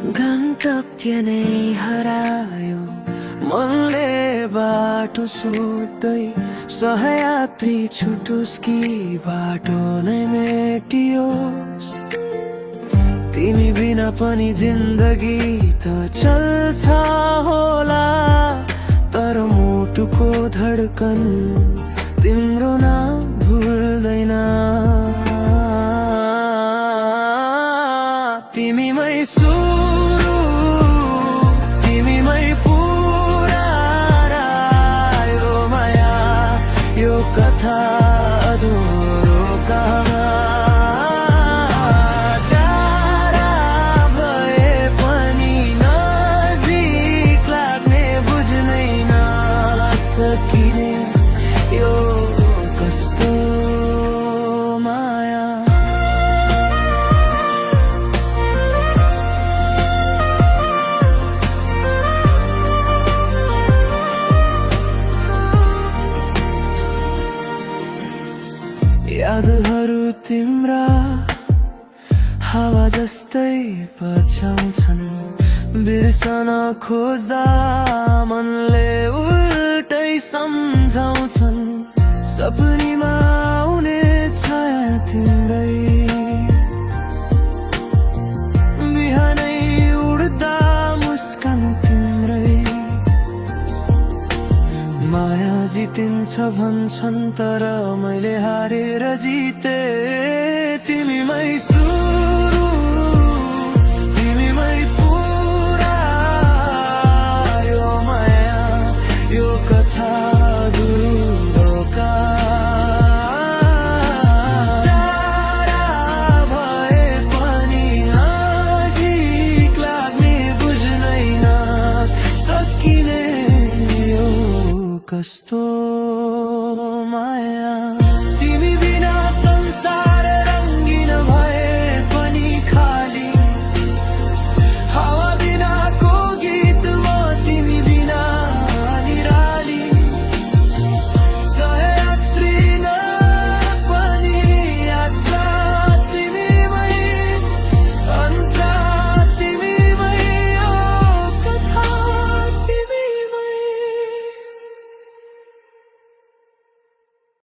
गन्तव्य नै हरायो मनले बाटो सोध्दै सहयात्री छुटोस् कि बाटो नै मेटियोस्। तिमी बिना पनि जिन्दगी त चल्छ होला, तर मुटुको धड्कन तिम्रो नाम भुल्दैन। तिमीमै सुरु तिमीमै पुरा यो माया यो कथा अधुरो कहाँ। टाढा भए पनि नजिक लाग्ने बुझ्नै नसकिने यो कस्तो माया। यादहरू तिम्रा हावा जस्तै पछ्याउँछन्, बिर्सन खोज्दा मनले उल्टै सम्झाउँछन्। सपनीमा आउने छाया तिम्रै, बिहानै उड्दा मुस्कान तिम्रै। माया जितिन्छ भन्छन् तर मैले हारेर जिते। तिमीमै सुरु तिमीमै पुरा यो माया यो कथा अधुरो कहाँ। टाढा भए पनि नजिक लाग्ने बुझ्नै नसकिने यो कस्तो माया।